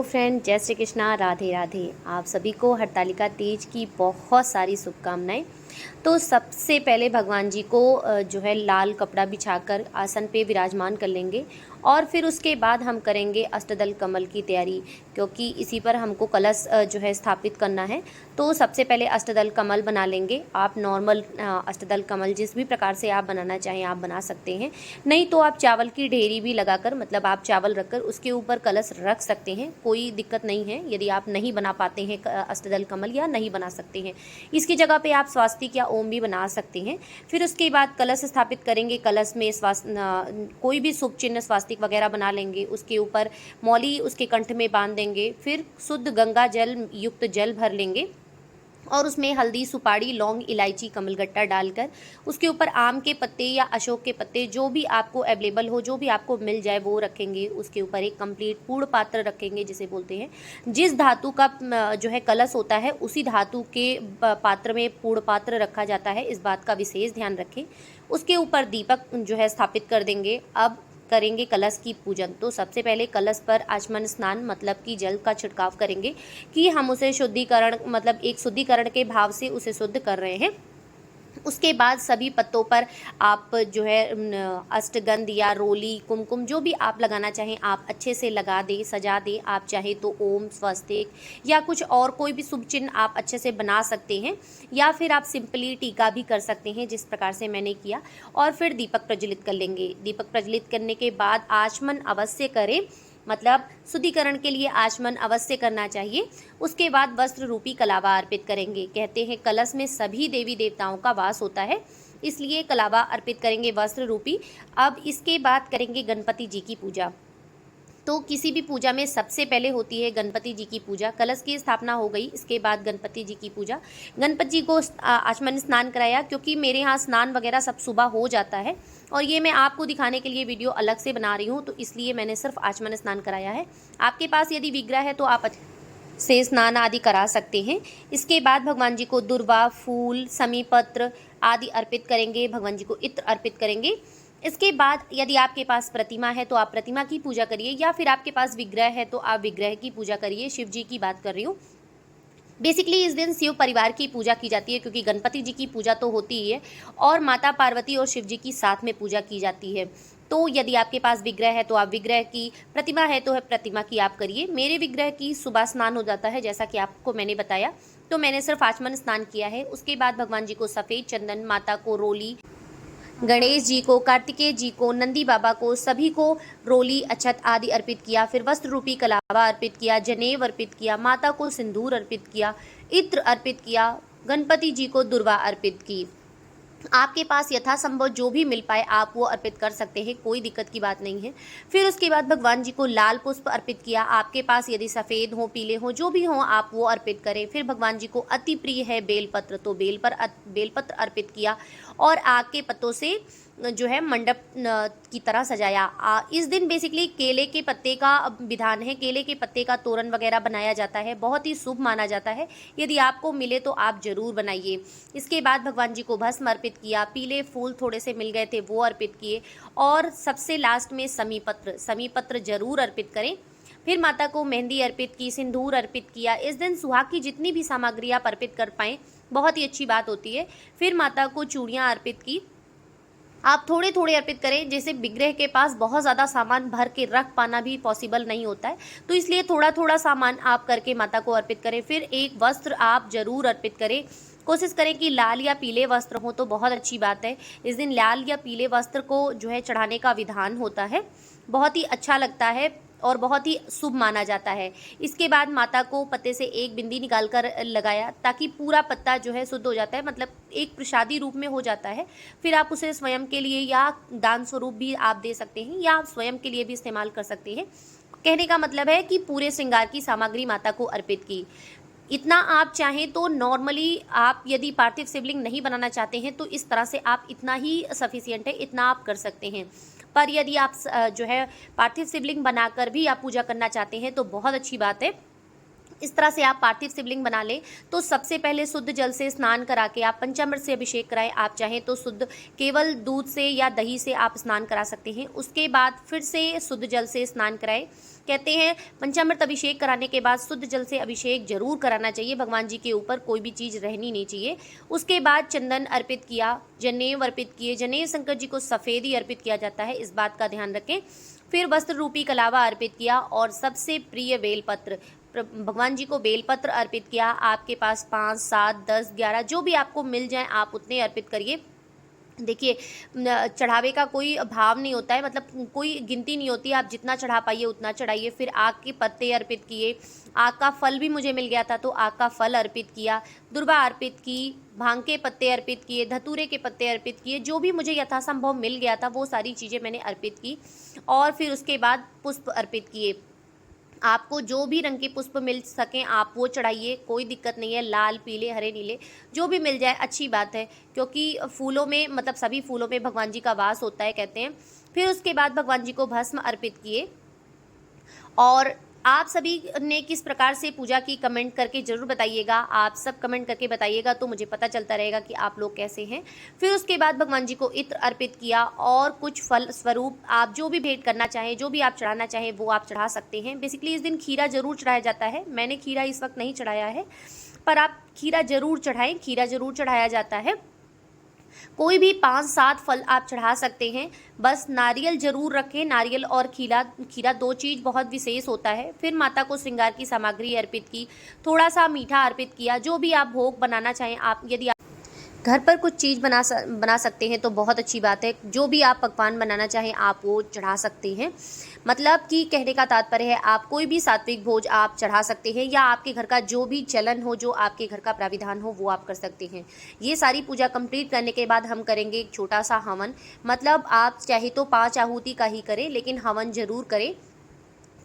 Friend, जय श्री कृष्णा, राधे राधे। आप सभी को हरतालिका तीज की बहुत सारी शुभकामनाएं। तो सबसे पहले भगवान जी को जो है लाल कपड़ा बिछाकर आसन पे विराजमान कर लेंगे और फिर उसके बाद हम करेंगे अष्टदल कमल की तैयारी, क्योंकि इसी पर हमको कलश जो है स्थापित करना है। तो सबसे पहले अष्टदल कमल बना लेंगे। आप नॉर्मल अष्टदल कमल जिस भी प्रकार से आप बनाना चाहें आप बना सकते हैं, नहीं तो आप चावल की ढेरी भी लगाकर, मतलब आप चावल रखकर उसके ऊपर कलश रख सकते हैं, कोई दिक्कत नहीं है। यदि आप नहीं बना पाते हैं अष्टदल कमल या नहीं बना सकते हैं, इसकी जगह पे आप स्वास्तिक या ओम भी बना सकते हैं। फिर उसके बाद कलश स्थापित करेंगे। कलश में कोई भी शुभ चिन्ह स्वास्तिक वगैरह बना लेंगे। उसके ऊपर मौली उसके कंठ में बांध देंगे। फिर शुद्ध गंगा जल युक्त जल भर लेंगे और उसमें हल्दी, सुपारी, लौंग, इलायची, कमलगट्टा डालकर उसके ऊपर आम के पत्ते या अशोक के पत्ते जो भी आपको अवेलेबल हो, जो भी आपको मिल जाए वो रखेंगे। उसके ऊपर एक कंप्लीट पूर्ण पात्र रखेंगे जिसे बोलते हैं। जिस धातु का जो है कलश होता है उसी धातु के पात्र में पूर्ण पात्र रखा जाता है, इस बात का विशेष ध्यान रखें। उसके ऊपर दीपक जो है स्थापित कर देंगे। अब करेंगे कलश की पूजन। तो सबसे पहले कलश पर आचमन स्नान मतलब कि जल का छिड़काव करेंगे कि हम उसे शुद्धिकरण, मतलब एक शुद्धिकरण के भाव से उसे शुद्ध कर रहे हैं। उसके बाद सभी पत्तों पर आप जो है अष्टगंध या रोली, कुमकुम जो भी आप लगाना चाहें आप अच्छे से लगा दें, सजा दें। आप चाहे तो ओम, स्वस्तिक या कुछ और कोई भी शुभ चिन्ह आप अच्छे से बना सकते हैं, या फिर आप सिंपली टीका भी कर सकते हैं जिस प्रकार से मैंने किया। और फिर दीपक प्रज्वलित कर लेंगे। दीपक प्रज्वलित करने के बाद आचमन अवश्य करें, मतलब शुद्धिकरण के लिए आचमन अवश्य करना चाहिए। उसके बाद वस्त्र रूपी कलावा अर्पित करेंगे। कहते हैं कलश में सभी देवी देवताओं का वास होता है, इसलिए कलावा अर्पित करेंगे वस्त्र रूपी। अब इसके बाद करेंगे गणपति जी की पूजा। तो किसी भी पूजा में सबसे पहले होती है गणपति जी की पूजा। कलश की स्थापना हो गई, इसके बाद गणपति जी की पूजा। गणपति जी को आचमन स्नान कराया, क्योंकि मेरे यहाँ स्नान वगैरह सब सुबह हो जाता है और ये मैं आपको दिखाने के लिए वीडियो अलग से बना रही हूँ, तो इसलिए मैंने सिर्फ आचमन स्नान कराया है। आपके पास यदि विग्रह है तो आप से स्नान आदि करा सकते हैं। इसके बाद भगवान जी को दुर्वा, फूल, समीपत्र आदि अर्पित करेंगे। भगवान जी को इत्र अर्पित करेंगे। इसके बाद यदि आपके पास प्रतिमा है तो आप प्रतिमा की पूजा करिए, या फिर आपके पास विग्रह है तो आप विग्रह की पूजा करिए। शिव जी की बात कर रही हूँ। बेसिकली इस दिन शिव परिवार की पूजा की जाती है, क्योंकि गणपति जी की पूजा तो होती ही है और माता पार्वती और शिव जी की साथ में पूजा की जाती है। तो यदि आपके पास विग्रह है तो आप विग्रह की, प्रतिमा है तो है प्रतिमा की आप करिए। मेरे विग्रह की सुबह स्नान हो जाता है, जैसा कि आपको मैंने बताया, तो मैंने सिर्फ आचमन स्नान किया है। उसके बाद भगवान जी को सफ़ेद चंदन, माता को रोली, गणेश जी को, कार्तिकेय जी को, नंदी बाबा को, सभी को रोली, अक्षत आदि अर्पित किया। फिर वस्त्र रूपी कलावा अर्पित किया, जनेव अर्पित किया, माता को सिंदूर अर्पित किया, इत्र अर्पित किया, गणपति जी को दुर्वा अर्पित की। आपके पास यथासंभव जो भी मिल पाए आप वो अर्पित कर सकते हैं, कोई दिक्कत की बात नहीं है। फिर उसके बाद भगवान जी को लाल पुष्प अर्पित किया। आपके पास यदि सफ़ेद हो, पीले हो, जो भी हो आप वो अर्पित करें। फिर भगवान जी को अति प्रिय है बेलपत्र, तो बेलपत्र अर्पित किया और आग के पत्तों से जो है मंडप की तरह सजाया। इस दिन बेसिकली केले के पत्ते का विधान है, केले के पत्ते का तोरण वगैरह बनाया जाता है, बहुत ही शुभ माना जाता है। यदि आपको मिले तो आप ज़रूर बनाइए। इसके बाद भगवान जी को भस्म अर्पित किया, पीले फूल थोड़े से मिल गए थे वो अर्पित किए, और सबसे लास्ट में समीपत्र जरूर अर्पित करें। फिर माता को मेहंदी अर्पित की, सिंदूर अर्पित किया। इस दिन सुहाग की जितनी भी सामग्री आप अर्पित कर पाएँ बहुत ही अच्छी बात होती है। फिर माता को चूड़ियाँ अर्पित की। आप थोड़े थोड़े अर्पित करें, जैसे विग्रह के पास बहुत ज़्यादा सामान भर के रख पाना भी पॉसिबल नहीं होता है, तो इसलिए थोड़ा थोड़ा सामान आप करके माता को अर्पित करें। फिर एक वस्त्र आप जरूर अर्पित करें। कोशिश करें कि लाल या पीले वस्त्र हो तो बहुत अच्छी बात है। इस दिन लाल या पीले वस्त्र को जो है चढ़ाने का विधान होता है, बहुत ही अच्छा लगता है और बहुत ही शुभ माना जाता है। इसके बाद माता को पत्ते से एक बिंदी निकाल कर लगाया, ताकि पूरा पत्ता जो है शुद्ध हो जाता है, मतलब एक प्रसादी रूप में हो जाता है। फिर आप उसे स्वयं के लिए या दान स्वरूप भी आप दे सकते हैं, या आप स्वयं के लिए भी इस्तेमाल कर सकते हैं। कहने का मतलब है कि पूरे श्रृंगार की सामग्री माता को अर्पित की। इतना आप चाहें तो नॉर्मली, आप यदि पार्थिव शिवलिंग नहीं बनाना चाहते हैं तो इस तरह से आप इतना ही सफिशियंट है, इतना आप कर सकते हैं। पर यदि आप जो है पार्थिव शिवलिंग बनाकर भी आप पूजा करना चाहते हैं तो बहुत अच्छी बात है। इस तरह से आप पार्थिव शिवलिंग बना लें। तो सबसे पहले शुद्ध जल से स्नान करा के आप पंचामृत से अभिषेक कराएं। आप चाहें तो शुद्ध केवल दूध से या दही से आप स्नान करा सकते हैं। उसके बाद फिर से शुद्ध जल से स्नान कराएं। कहते हैं पंचामृत अभिषेक कराने के बाद शुद्ध जल से अभिषेक जरूर कराना चाहिए। भगवान जी के ऊपर कोई भी चीज़ रहनी नहीं चाहिए। उसके बाद चंदन अर्पित किया, जनेऊ अर्पित किए। जनेऊ शंकर जी को सफ़ेद ही अर्पित किया जाता है, इस बात का ध्यान रखें। फिर वस्त्र रूपी कलावा अर्पित किया और सबसे प्रिय बेलपत्र, भगवान जी को बेलपत्र अर्पित किया। आपके पास 5, 7, 10, 11 जो भी आपको मिल जाए आप उतने अर्पित करिए। देखिए चढ़ावे का कोई भाव नहीं होता है, मतलब कोई गिनती नहीं होती, आप जितना चढ़ा पाइए उतना चढ़ाइए। फिर आग के पत्ते अर्पित किए। आग का फल भी मुझे मिल गया था तो आग का फल अर्पित किया। दुर्वा अर्पित की, भांग के पत्ते अर्पित किए, धतूरे के पत्ते अर्पित किए। जो भी मुझे यथासंभव मिल गया था वो सारी चीज़ें मैंने अर्पित की। और फिर उसके बाद पुष्प अर्पित किए। आपको जो भी रंग के पुष्प मिल सकें आप वो चढ़ाइए, कोई दिक्कत नहीं है। लाल, पीले, हरे, नीले जो भी मिल जाए अच्छी बात है, क्योंकि फूलों में मतलब सभी फूलों में भगवान जी का वास होता है कहते हैं। फिर उसके बाद भगवान जी को भस्म अर्पित किए। और आप सभी ने किस प्रकार से पूजा की कमेंट करके ज़रूर बताइएगा। आप सब कमेंट करके बताइएगा तो मुझे पता चलता रहेगा कि आप लोग कैसे हैं। फिर उसके बाद भगवान जी को इत्र अर्पित किया और कुछ फल स्वरूप आप जो भी भेंट करना चाहें, जो भी आप चढ़ाना चाहें वो आप चढ़ा सकते हैं। बेसिकली इस दिन खीरा ज़रूर चढ़ाया जाता है। मैंने खीरा इस वक्त नहीं चढ़ाया है, पर आप खीरा ज़रूर चढ़ाएँ, खीरा ज़रूर चढ़ाया जाता है। कोई भी 5-7 फल आप चढ़ा सकते हैं, बस नारियल जरूर रखें। नारियल और खीरा दो चीज़ बहुत विशेष होता है। फिर माता को श्रृंगार की सामग्री अर्पित की, थोड़ा सा मीठा अर्पित किया। जो भी आप भोग बनाना चाहें, आप यदि घर पर कुछ चीज़ बना सकते हैं तो बहुत अच्छी बात है। जो भी आप पकवान बनाना चाहें आप वो चढ़ा सकते हैं। मतलब कि कहने का तात्पर्य है आप कोई भी सात्विक भोज आप चढ़ा सकते हैं, या आपके घर का जो भी चलन हो, जो आपके घर का प्राविधान हो वो आप कर सकते हैं। ये सारी पूजा कंप्लीट करने के बाद हम करेंगे एक छोटा सा हवन। मतलब आप चाहे तो 5 आहुति का ही करें, लेकिन हवन ज़रूर करें।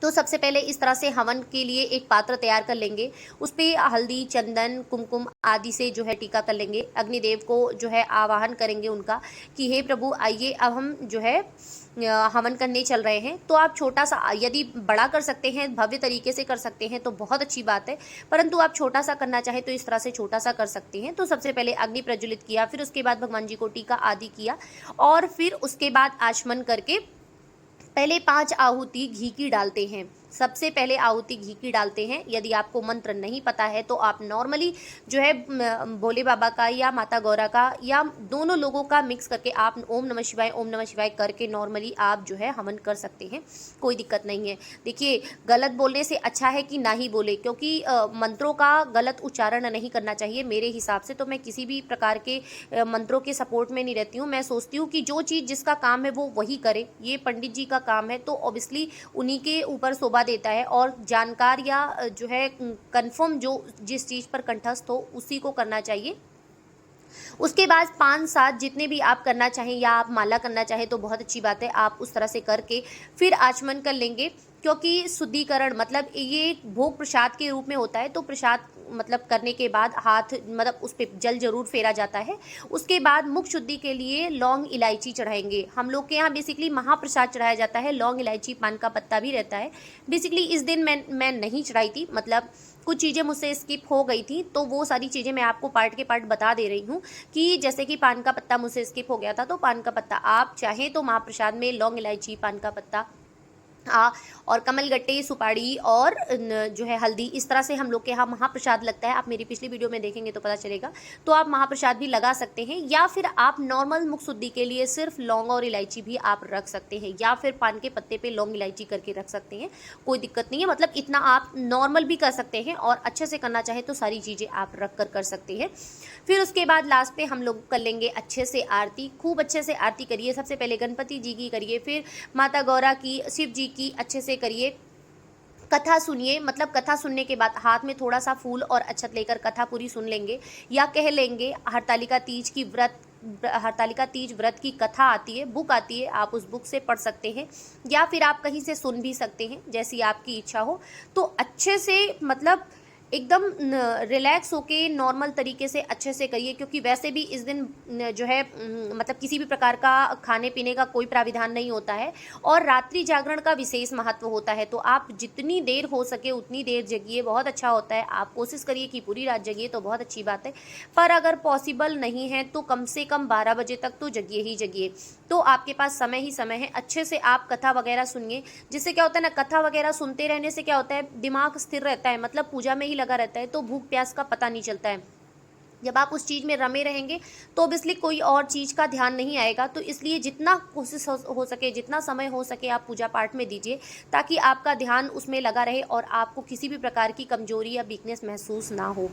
तो सबसे पहले इस तरह से हवन के लिए एक पात्र तैयार कर लेंगे। उस पर हल्दी, चंदन, कुमकुम आदि से जो है टीका कर लेंगे। अग्निदेव को जो है आवाहन करेंगे उनका कि हे प्रभु आइए, अब हम जो है हवन करने चल रहे हैं। तो आप छोटा सा, यदि बड़ा कर सकते हैं, भव्य तरीके से कर सकते हैं तो बहुत अच्छी बात है, परंतु आप छोटा सा करना चाहें तो इस तरह से छोटा सा कर सकते हैं। तो सबसे पहले अग्नि प्रज्वलित किया, फिर उसके बाद भगवान जी को टीका आदि किया और फिर उसके बाद आचमन करके पहले 5 आहुति घी की डालते हैं। सबसे पहले आहुति घी की डालते हैं। यदि आपको मंत्र नहीं पता है तो आप नॉर्मली जो है भोले बाबा का या माता गौरा का या दोनों लोगों का मिक्स करके आप ओम नमः शिवाय करके नॉर्मली आप जो है हवन कर सकते हैं, कोई दिक्कत नहीं है। देखिए गलत बोलने से अच्छा है कि ना ही बोले, क्योंकि मंत्रों का गलत उच्चारण नहीं करना चाहिए मेरे हिसाब से। तो मैं किसी भी प्रकार के मंत्रों के सपोर्ट में नहीं रहती हूँ। मैं सोचती हूँ कि जो चीज़ जिसका काम है वो वही करे। ये पंडित जी का काम है तो ऑब्वियसली उन्हीं के ऊपर शोभा देता है, और जानकार या जो है कंफर्म जो जिस चीज़ पर कंठस्थ हो उसी को करना चाहिए। उसके बाद 5-7 जितने भी आप करना चाहें या आप माला करना चाहें तो बहुत अच्छी बात है। आप उस तरह से करके फिर आचमन कर लेंगे, क्योंकि शुद्धिकरण मतलब ये भोग प्रसाद के रूप में होता है। तो प्रसाद मतलब करने के बाद हाथ मतलब उस पर जल जरूर फेरा जाता है। उसके बाद मुख शुद्धि के लिए लौंग इलायची चढ़ाएंगे। हम लोग के यहाँ बेसिकली महाप्रसाद चढ़ाया जाता है, लौंग इलायची पान का पत्ता भी रहता है। बेसिकली इस दिन मैं नहीं चढ़ाई थी, मतलब कुछ चीज़ें मुझसे स्किप हो गई थी, तो वो सारी चीज़ें मैं आपको पार्ट के पार्ट बता दे रही हूँ। कि जैसे कि पान का पत्ता मुझसे स्किप हो गया था, तो पान का पत्ता आप चाहें तो महाप्रसाद में लौंग इलायची, पान का पत्ता और कमलगट्टे, सुपारी और जो है हल्दी, इस तरह से हम लोग के यहाँ महाप्रसाद लगता है। आप मेरी पिछली वीडियो में देखेंगे तो पता चलेगा। तो आप महाप्रसाद भी लगा सकते हैं, या फिर आप नॉर्मल मुख शुद्धि के लिए सिर्फ लौंग और इलायची भी आप रख सकते हैं, या फिर पान के पत्ते पे लौंग इलायची करके रख सकते हैं, कोई दिक्कत नहीं है। मतलब इतना आप नॉर्मल भी कर सकते हैं, और अच्छे से करना चाहे तो सारी चीज़ें आप रख कर सकते हैं। फिर उसके बाद लास्ट पे हम लोग कर लेंगे अच्छे से आरती। खूब अच्छे से आरती करिए। सबसे पहले गणपति जी की करिए, फिर माता गौरा की, शिव जी की अच्छे से करिए। कथा सुनिए, मतलब कथा सुनने के बाद हाथ में थोड़ा सा फूल और अक्षत लेकर कथा पूरी सुन लेंगे, या कह लेंगे हरतालिका तीज व्रत की कथा आती है, बुक आती है, आप उस बुक से पढ़ सकते हैं, या फिर आप कहीं से सुन भी सकते हैं, जैसी आपकी इच्छा हो। तो अच्छे से मतलब एकदम रिलैक्स होके नॉर्मल तरीके से अच्छे से करिए, क्योंकि वैसे भी इस दिन जो है मतलब किसी भी प्रकार का खाने पीने का कोई प्राविधान नहीं होता है और रात्रि जागरण का विशेष महत्व होता है। तो आप जितनी देर हो सके उतनी देर जगिए, बहुत अच्छा होता है। आप कोशिश करिए कि पूरी रात जगिए तो बहुत अच्छी बात है, पर अगर पॉसिबल नहीं है तो कम से कम 12 बजे तक तो जगिए ही जगिए। तो आपके पास समय ही समय है, अच्छे से आप कथा वगैरह सुनिए। जिससे क्या होता है ना, कथा वगैरह सुनते रहने से क्या होता है, दिमाग स्थिर रहता है, मतलब पूजा में ही लगा रहता है, तो भूख प्यास का पता नहीं चलता है। जब आप उस चीज़ में रमे रहेंगे तो ऑब्वियसली कोई और चीज़ का ध्यान नहीं आएगा। तो इसलिए जितना कोशिश हो सके, जितना समय हो सके आप पूजा पाठ में दीजिए, ताकि आपका ध्यान उसमें लगा रहे और आपको किसी भी प्रकार की कमजोरी या वीकनेस महसूस ना हो।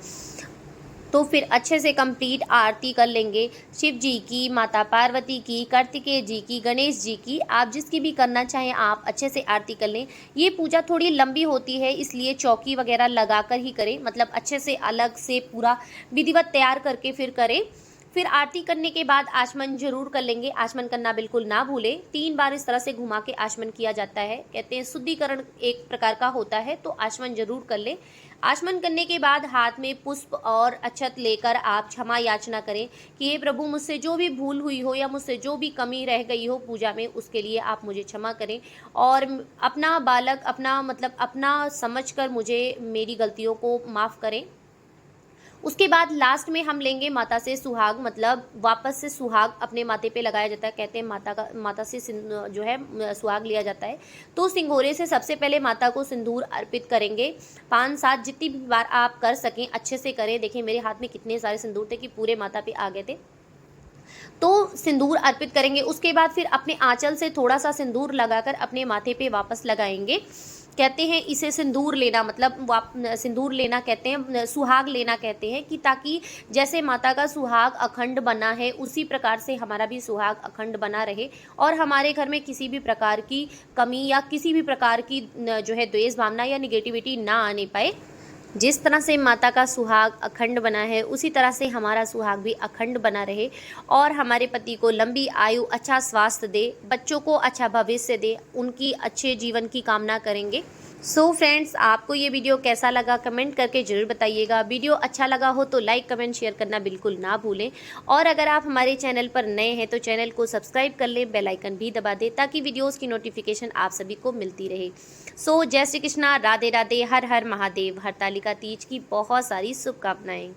तो फिर अच्छे से कंप्लीट आरती कर लेंगे, शिव जी की, माता पार्वती की, कार्तिकेय जी की, गणेश जी की, आप जिसकी भी करना चाहें आप अच्छे से आरती कर लें। ये पूजा थोड़ी लंबी होती है, इसलिए चौकी वगैरह लगा कर ही करें, मतलब अच्छे से अलग से पूरा विधिवत तैयार करके फिर करें। फिर आरती करने के बाद आचमन जरूर कर लेंगे, आचमन करना बिल्कुल ना भूलें। 3 बार इस तरह से घुमा के आचमन किया जाता है, कहते हैं शुद्धिकरण एक प्रकार का होता है, तो आचमन जरूर कर लें। आचमन करने के बाद हाथ में पुष्प और अक्षत लेकर आप क्षमा याचना करें कि हे प्रभु, मुझसे जो भी भूल हुई हो या मुझसे जो भी कमी रह गई हो पूजा में, उसके लिए आप मुझे क्षमा करें और अपना बालक, अपना मतलब अपना समझकर मुझे मेरी गलतियों को माफ़ करें। उसके बाद लास्ट में हम लेंगे माता से सुहाग, मतलब वापस से सुहाग अपने माथे पे लगाया जाता है, कहते हैं माता से जो है सुहाग लिया जाता है। तो सिंगोरे से सबसे पहले माता को सिंदूर अर्पित करेंगे, 5-7 जितनी भी बार आप कर सकें अच्छे से करें। देखिए मेरे हाथ में कितने सारे सिंदूर थे कि पूरे माता पे आ गए थे। तो सिंदूर अर्पित करेंगे, उसके बाद फिर अपने आंचल से थोड़ा सा सिंदूर लगाकर अपने माथे पे वापस लगाएंगे। कहते हैं इसे सिंदूर लेना, मतलब सिंदूर लेना कहते हैं, सुहाग लेना कहते हैं, कि ताकि जैसे माता का सुहाग अखंड बना है उसी प्रकार से हमारा भी सुहाग अखंड बना रहे और हमारे घर में किसी भी प्रकार की कमी या किसी भी प्रकार की जो है द्वेष भावना या निगेटिविटी ना आने पाए। जिस तरह से माता का सुहाग अखंड बना है उसी तरह से हमारा सुहाग भी अखंड बना रहे और हमारे पति को लंबी आयु, अच्छा स्वास्थ्य दे, बच्चों को अच्छा भविष्य दे, उनकी अच्छे जीवन की कामना करेंगे। सो फ्रेंड्स, आपको ये वीडियो कैसा लगा कमेंट करके ज़रूर बताइएगा। वीडियो अच्छा लगा हो तो लाइक कमेंट शेयर करना बिल्कुल ना भूलें और अगर आप हमारे चैनल पर नए हैं तो चैनल को सब्सक्राइब कर लें, बेल आइकन भी दबा दें ताकि वीडियोस की नोटिफिकेशन आप सभी को मिलती रहे। सो जय श्री कृष्णा, राधे राधे, हर हर महादेव, हरतालिका तीज की बहुत सारी शुभकामनाएं।